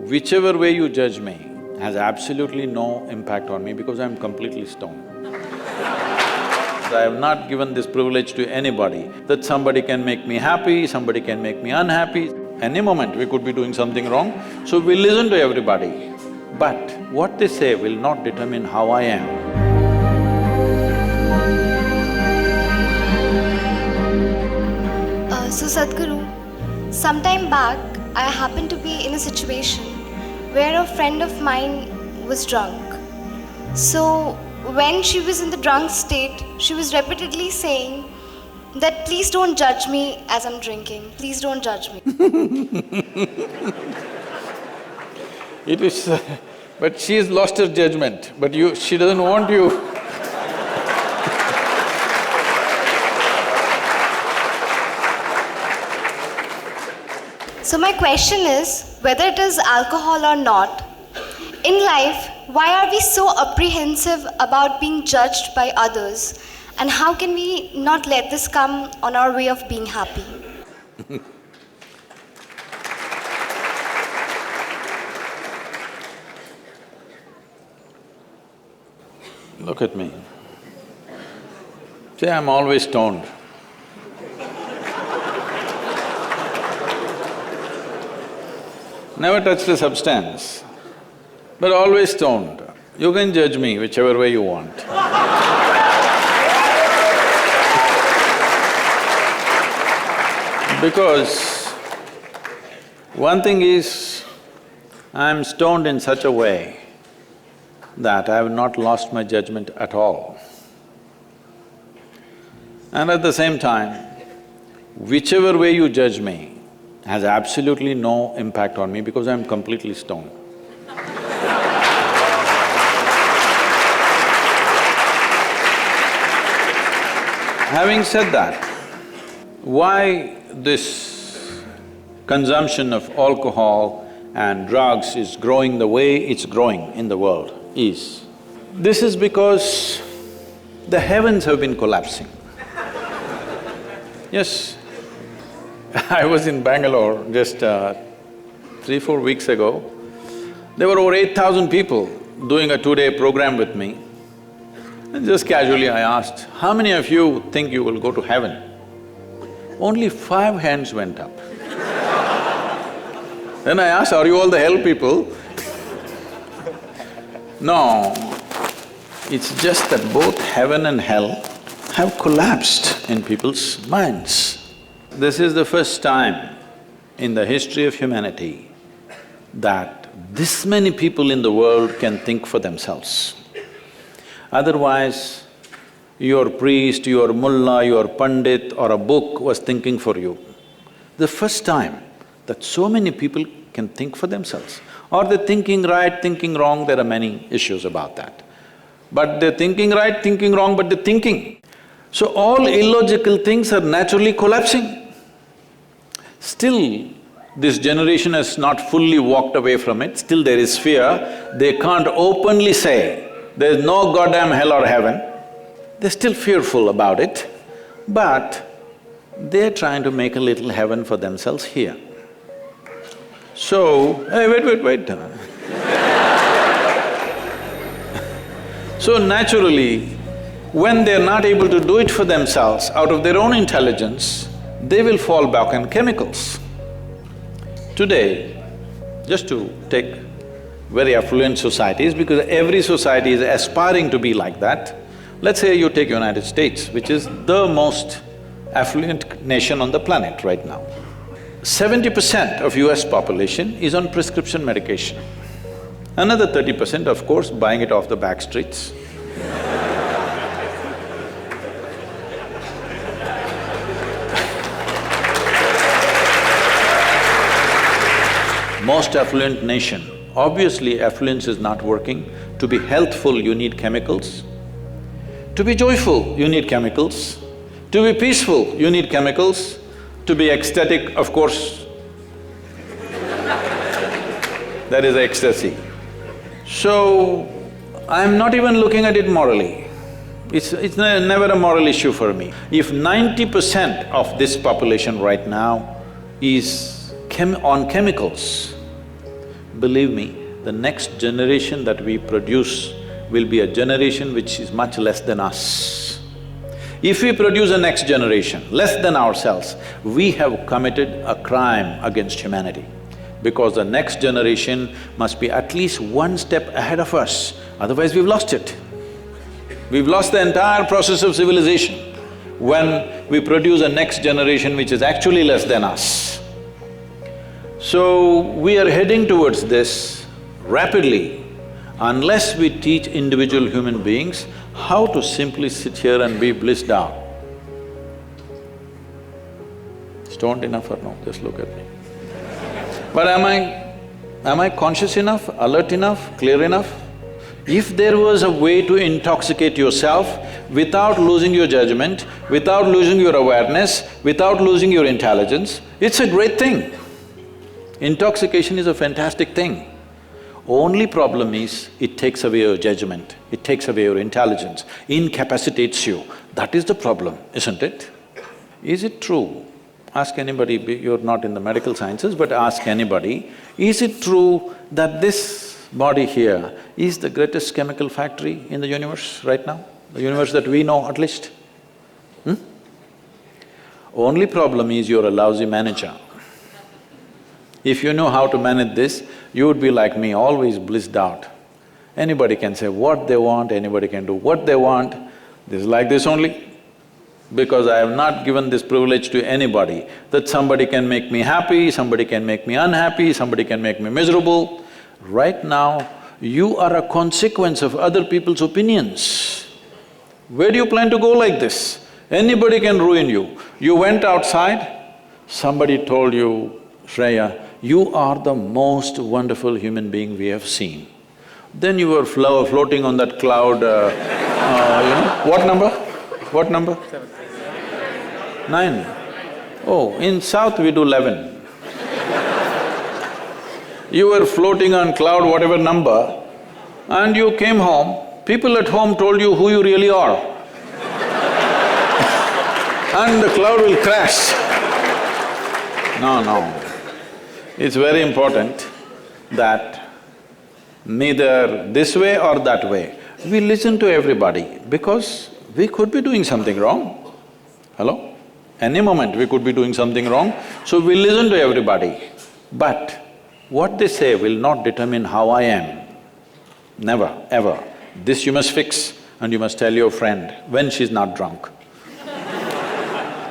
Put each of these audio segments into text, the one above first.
Whichever way you judge me has absolutely no impact on me because I'm completely stoned. I have not given this privilege to anybody, that somebody can make me happy, somebody can make me unhappy. Any moment we could be doing something wrong, so we listen to everybody. But what they say will not determine how I am. So Sadhguru, sometime back I happened to be in a situation where a friend of mine was drunk. So when she was in the drunk state, she was repeatedly saying that please don't judge me as I'm drinking, please don't judge me. It is… but she has lost her judgment, but she doesn't want you. So my question is, whether it is alcohol or not, in life, why are we so apprehensive about being judged by others? And how can we not let this come on our way of being happy? Look at me. See, I'm always stoned. Never touched a substance, but always stoned. You can judge me whichever way you want. Because one thing is, I'm stoned in such a way that I have not lost my judgment at all. And at the same time, whichever way you judge me has absolutely no impact on me because I'm completely stoned. Having said that, why this consumption of alcohol and drugs is growing the way it's growing in the world is, this is because the heavens have been collapsing. Yes, I was in Bangalore just 3-4 weeks ago. There were over 8,000 people doing a 2-day program with me. And just casually I asked, how many of you think you will go to heaven? Only 5 hands went up. Then I asked, are you all the hell people? No, it's just that both heaven and hell have collapsed in people's minds. This is the first time in the history of humanity that this many people in the world can think for themselves. Otherwise, your priest, your mullah, your pandit or a book was thinking for you. The first time that so many people can think for themselves. Or they're thinking right, thinking wrong, there are many issues about that. But they're thinking right, thinking wrong, but they're thinking. So all illogical things are naturally collapsing. Still, this generation has not fully walked away from it, still there is fear. They can't openly say, there's no goddamn hell or heaven. They're still fearful about it, but they're trying to make a little heaven for themselves here. So, hey, wait. So naturally, when they're not able to do it for themselves out of their own intelligence, they will fall back on chemicals. Today, just to take very affluent societies, because every society is aspiring to be like that. Let's say you take United States, which is the most affluent nation on the planet right now. 70% of US population is on prescription medication. Another 30%, of course, buying it off the back streets. Most affluent nation, obviously affluence is not working. To be healthful, you need chemicals. To be joyful, you need chemicals. To be peaceful, you need chemicals. To be ecstatic, of course, that is ecstasy. So, I'm not even looking at it morally. It's never a moral issue for me. If 90% of this population right now is on chemicals, believe me, the next generation that we produce will be a generation which is much less than us. If we produce a next generation less than ourselves, we have committed a crime against humanity, because the next generation must be at least one step ahead of us, otherwise we've lost it. We've lost the entire process of civilization when we produce a next generation which is actually less than us. So, we are heading towards this rapidly unless we teach individual human beings how to simply sit here and be blissed out. Stoned enough or no? Just look at me. But am I conscious enough, alert enough, clear enough? If there was a way to intoxicate yourself without losing your judgment, without losing your awareness, without losing your intelligence, it's a great thing. Intoxication is a fantastic thing. Only problem is, it takes away your judgment, it takes away your intelligence, incapacitates you. That is the problem, isn't it? Is it true? Ask anybody, you're not in the medical sciences, but ask anybody, is it true that this body here is the greatest chemical factory in the universe right now? The universe that we know at least? Only problem is you're a lousy manager. If you know how to manage this, you would be like me, always blissed out. Anybody can say what they want, anybody can do what they want. This is like this only. Because I have not given this privilege to anybody, that somebody can make me happy, somebody can make me unhappy, somebody can make me miserable. Right now, you are a consequence of other people's opinions. Where do you plan to go like this? Anybody can ruin you. You went outside, somebody told you, Shreya, you are the most wonderful human being we have seen. Then you were floating on that cloud, what number? What number? 9. Oh, in South we do 11. You were floating on cloud whatever number, and you came home, people at home told you who you really are. And the cloud will crash. No. It's very important that neither this way or that way, we listen to everybody because we could be doing something wrong. Hello? Any moment we could be doing something wrong, so we listen to everybody. But what they say will not determine how I am. Never, ever. This you must fix and you must tell your friend when she's not drunk.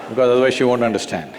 Because otherwise she won't understand.